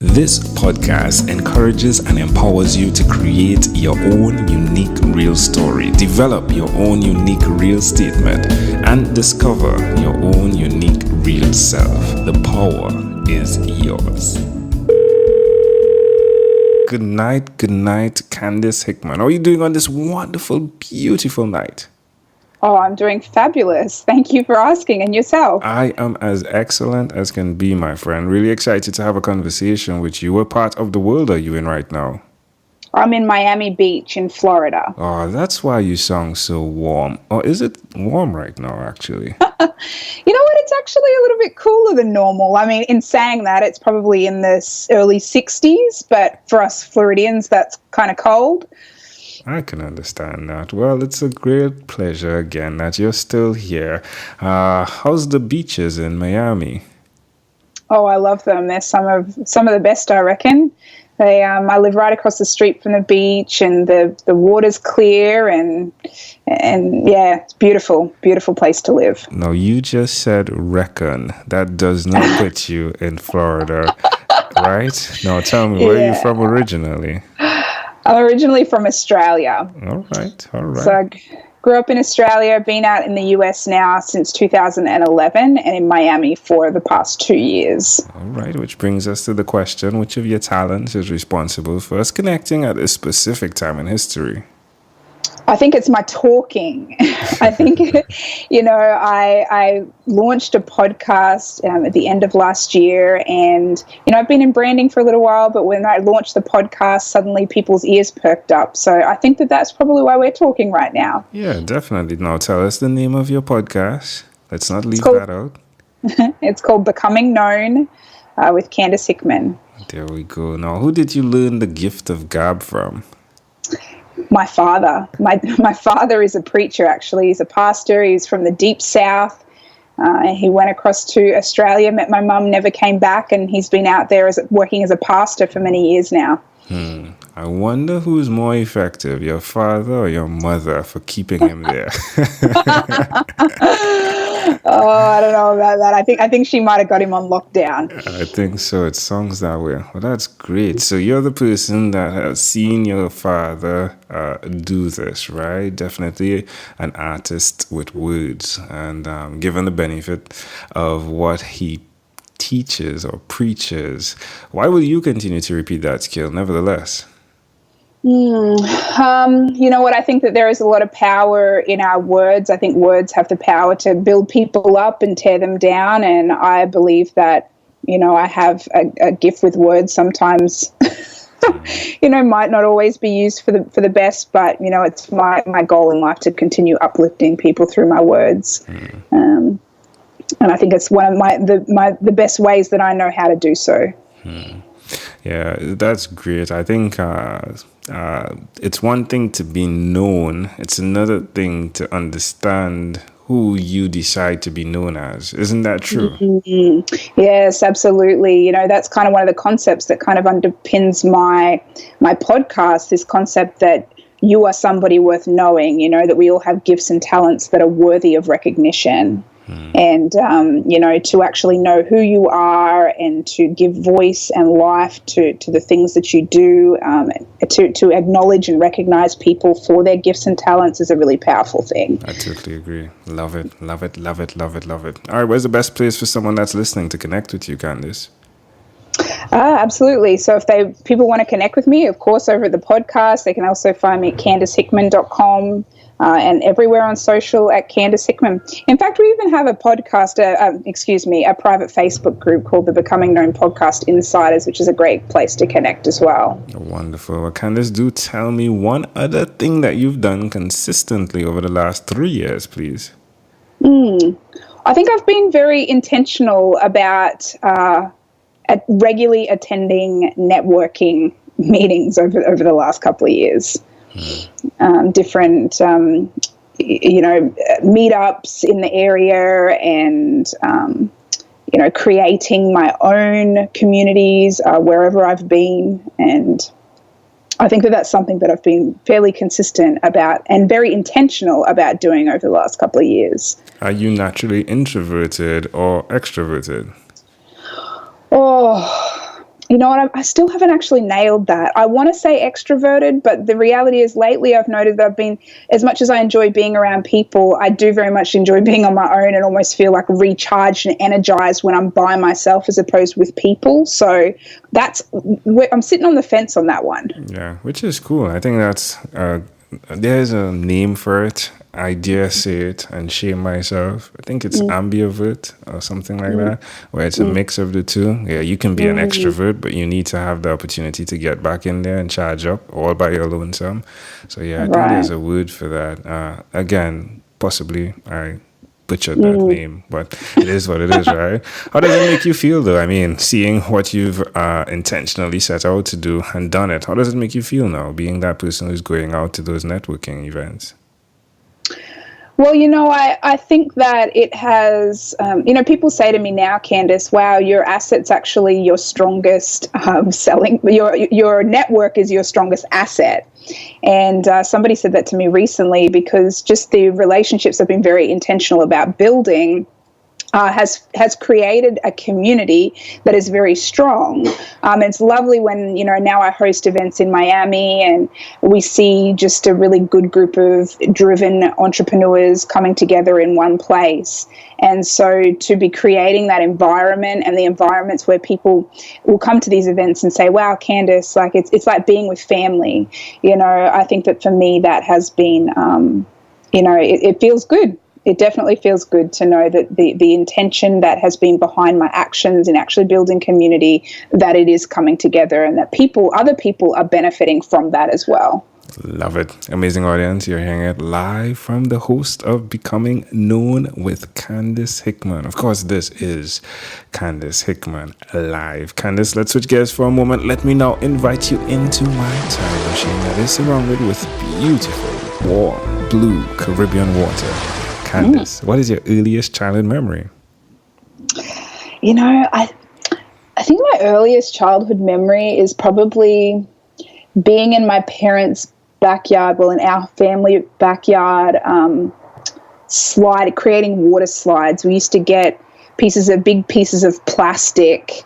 This podcast encourages and empowers you to create your own unique real story, develop your own unique real statement, and discover your own unique real self. The power is yours. Good night, Candis Hickman. How are you doing on this wonderful, beautiful night? Oh, I'm doing fabulous. Thank you for asking. And yourself? I am as excellent as can be, my friend. Really excited to have a conversation with you. What part of the world are you in right now? I'm in Miami Beach in Florida. Oh, that's why you sound so warm. Or is it warm right now, actually? You know what? It's actually a little bit cooler than normal. I mean, in saying that, it's probably in the early 60s, but for us Floridians, that's kind of cold. I can understand that. Well, it's a great pleasure again that you're still here. How's the beaches in Miami? Oh, I love them. They're some of the best, I reckon. I live right across the street from the beach, and the water's clear, and yeah, it's beautiful place to live. No, you just said reckon. That does not put you in Florida, right? No, tell me, where are you from originally? I'm originally from Australia. All right. So I grew up in Australia, been out in the US now since 2011, and in Miami for the past 2 years. All right, which brings us to the question, which of your talents is responsible for us connecting at a specific time in history? I think it's my talking. I think, I launched a podcast at the end of last year, and, I've been in branding for a little while, but when I launched the podcast, suddenly people's ears perked up. So I think that's probably why we're talking right now. Yeah, definitely. Now tell us the name of your podcast. Let's not leave that out. It's called Becoming Known with Candis Hickman. There we go. Now, who did you learn the gift of gab from? My father. My father is a preacher, actually. He's a pastor. He's from the deep south. He went across to Australia, met my mum, never came back, and he's been out there working as a pastor for many years now. I wonder who's more effective, your father or your mother, for keeping him there. Oh, I don't know about that. I think she might have got him on lockdown. I think so. It sounds that way. Well, that's great. So you're the person that has seen your father do this, right? Definitely an artist with words. And given the benefit of what he teaches or preaches, why will you continue to repeat that skill nevertheless? You know what? I think that there is a lot of power in our words. I think words have the power to build people up and tear them down. And I believe that, I have a gift with words. Sometimes, might not always be used for the best, but, it's my goal in life to continue uplifting people through my words. And I think it's one of the best ways that I know how to do so. Yeah, that's great. I think it's one thing to be known. It's another thing to understand who you decide to be known as. Isn't that true? Mm-hmm. Yes, absolutely. That's kind of one of the concepts that kind of underpins my podcast, this concept that you are somebody worth knowing, that we all have gifts and talents that are worthy of recognition. And, to actually know who you are and to give voice and life to the things that you do, to acknowledge and recognize people for their gifts and talents is a really powerful thing. I totally agree. Love it, love it, love it, love it, love it. All right, where's the best place for someone that's listening to connect with you, Candis? Absolutely. So if people want to connect with me, of course, over at the podcast, they can also find me at candishickman.com. And everywhere on social at Candis Hickman. In fact, we even have a podcast, a private Facebook group called the Becoming Known Podcast Insiders, which is a great place to connect as well. Wonderful. Well, Candis, do tell me one other thing that you've done consistently over the last 3 years, please. I think I've been very intentional about regularly attending networking meetings over the last couple of years. Different, meetups in the area and, creating my own communities wherever I've been. And I think that's something that I've been fairly consistent about and very intentional about doing over the last couple of years. Are you naturally introverted or extroverted? Oh, You know what? I still haven't actually nailed that. I want to say extroverted, but the reality is lately I've noted that I've been, as much as I enjoy being around people, I do very much enjoy being on my own and almost feel like recharged and energized when I'm by myself as opposed with people. So I'm sitting on the fence on that one. Yeah, which is cool. I think there's a name for it. I dare say it and shame myself. I think it's ambivert or something like that, where it's a mix of the two. Yeah, you can be an extrovert, but you need to have the opportunity to get back in there and charge up all by your lonesome. So yeah, I think there's a word for that. Again, possibly I butchered that name, but it is what it is, right? How does it make you feel, though? I mean, seeing what you've intentionally set out to do and done it, how does it make you feel now, being that person who's going out to those networking events? Well, I think that it has, people say to me now, Candis, wow, your asset's actually your strongest selling, your network is your strongest asset. And somebody said that to me recently because just the relationships I've been very intentional about building has created a community that is very strong. It's lovely when, now I host events in Miami and we see just a really good group of driven entrepreneurs coming together in one place. And so to be creating that environment and the environments where people will come to these events and say, wow, Candis, like it's like being with family. I think that for me that has been, it feels good. It definitely feels good to know that the intention that has been behind my actions in actually building community, that it is coming together and that other people are benefiting from that as well. Love it. Amazing audience. You're hearing it live from the host of Becoming Known with Candis Hickman. Of course, this is Candis Hickman live. Candis, let's switch gears for a moment. Let me now invite you into my time machine that is surrounded with beautiful, warm, blue Caribbean water. Candis, what is your earliest childhood memory? I think my earliest childhood memory is probably being in my parents' backyard, in our family backyard, creating water slides. We used to get big pieces of plastic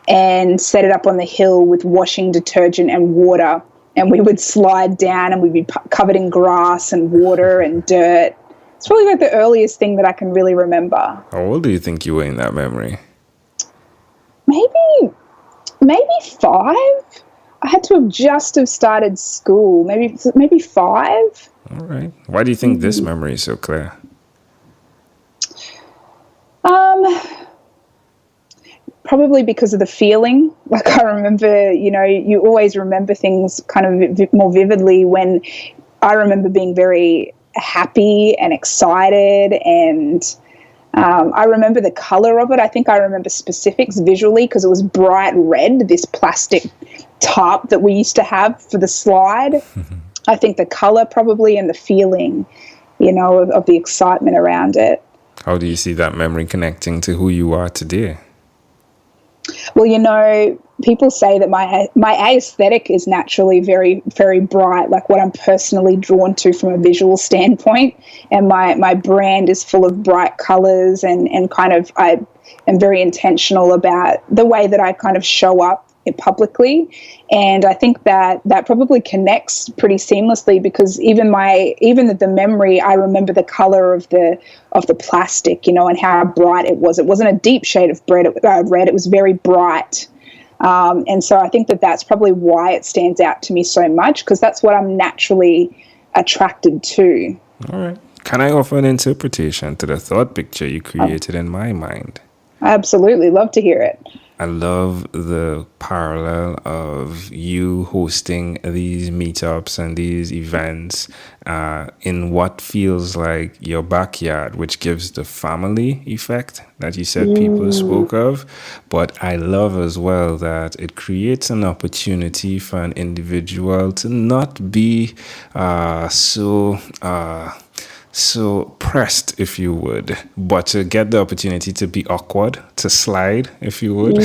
and set it up on the hill with washing detergent and water. And we would slide down and we'd be covered in grass and water and dirt. It's probably like the earliest thing that I can really remember. How old do you think you were in that memory? Maybe 5. I had to have started school. Maybe 5. All right. Why do you think this memory is so clear? Probably because of the feeling. Like I remember, you always remember things kind of more vividly when I remember being very happy and excited, and I remember the color of it. I think I remember specifics visually because it was bright red, this plastic tarp that we used to have for the slide. I think the color probably and the feeling, of the excitement around it. How do you see that memory connecting to who you are today? Well, people say that my aesthetic is naturally very, very bright, like what I'm personally drawn to from a visual standpoint. And my brand is full of bright colors and kind of I am very intentional about the way that I kind of show up publicly. And I think that probably connects pretty seamlessly because even the memory, I remember the color of the plastic, and how bright it was. It wasn't a deep shade of red. It was very bright. And so I think that that's probably why it stands out to me so much, because that's what I'm naturally attracted to. All right. Can I offer an interpretation to the thought picture you created in my mind? Absolutely. Love to hear it. I love the parallel of you hosting these meetups and these events in what feels like your backyard, which gives the family effect that you said people spoke of. But I love as well that it creates an opportunity for an individual to not be so pressed, if you would, but to get the opportunity to be awkward, to slide, if you would,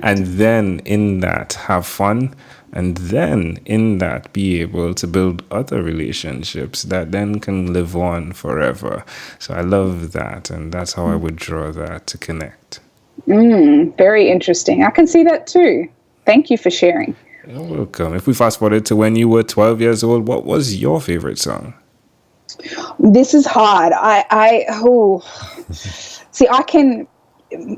and then in that have fun, and then in that be able to build other relationships that then can live on forever. So I love that, and that's how I would draw that to connect. Very interesting. I can see that too. Thank you for sharing. You're welcome. If we fast forward to when you were 12 years old, what was your favorite song? This is hard. See,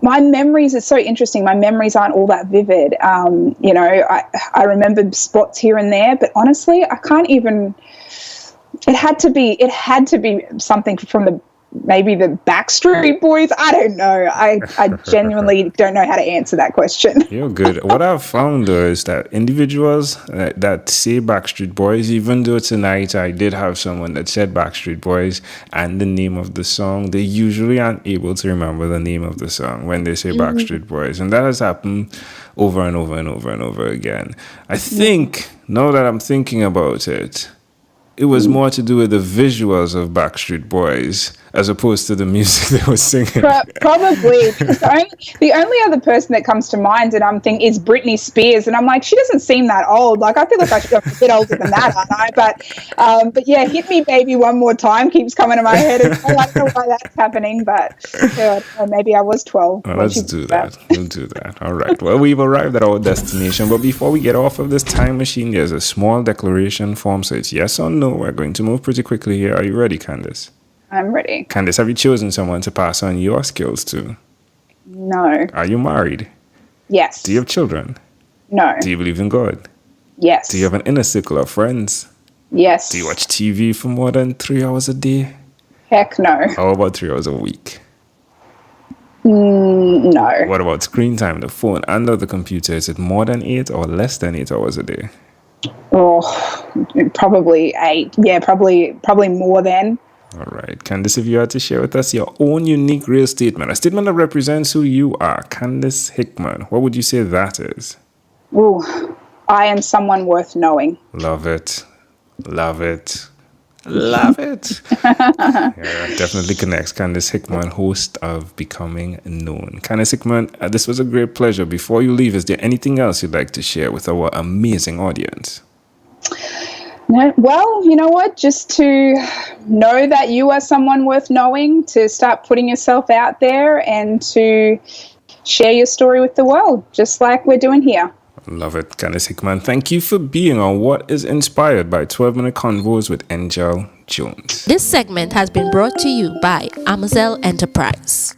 my memories are so interesting. My memories aren't all that vivid. I remember spots here and there, but honestly, I can't even, it had to be something from maybe the Backstreet Boys. I don't know. I genuinely don't know how to answer that question. You're good. What I've found though is that individuals that say Backstreet Boys, even though tonight I did have someone that said Backstreet Boys and the name of the song, they usually aren't able to remember the name of the song when they say Backstreet Boys. And that has happened over and over and over and over again. I think, now that I'm thinking about it, it was more to do with the visuals of Backstreet Boys as opposed to the music they were singing. Probably. The only other person that comes to mind that I'm thinking is Britney Spears, and I'm like, she doesn't seem that old. Like, I feel like I should be a bit older than that, aren't I? But yeah, Hit Me Baby One More Time keeps coming to my head. And I don't know why that's happening, but maybe I was 12. Well, let's do that. We'll do that. All right. Well, we've arrived at our destination, but before we get off of this time machine, there's a small declaration form, so it's yes or no. We're going to move pretty quickly here. Are you ready, Candis? I'm ready. Candis, have you chosen someone to pass on your skills to? No. Are you married? Yes. Do you have children? No. Do you believe in God? Yes. Do you have an inner circle of friends? Yes. Do you watch TV for more than 3 hours a day? Heck no. How about 3 hours a week? No. What about screen time, the phone and the computer? Is it more than 8 or less than 8 hours a day? Oh, probably 8. Yeah, probably more than. All right. Candis, if you had to share with us your own unique real statement, a statement that represents who you are, Candis Hickman, what would you say that is? Oh, I am someone worth knowing. Love it. Love it. Love it. Yeah, definitely connects. Candis Hickman, host of Becoming Known. Candis Hickman, this was a great pleasure. Before you leave, is there anything else you'd like to share with our amazing audience? No, well, you know what? Just to know that you are someone worth knowing, to start putting yourself out there and to share your story with the world, just like we're doing here. Love it, Candis Hickman. Thank you for being on What is Inspired by 12-Minute Convos with Angel Jones. This segment has been brought to you by Amazel Enterprise.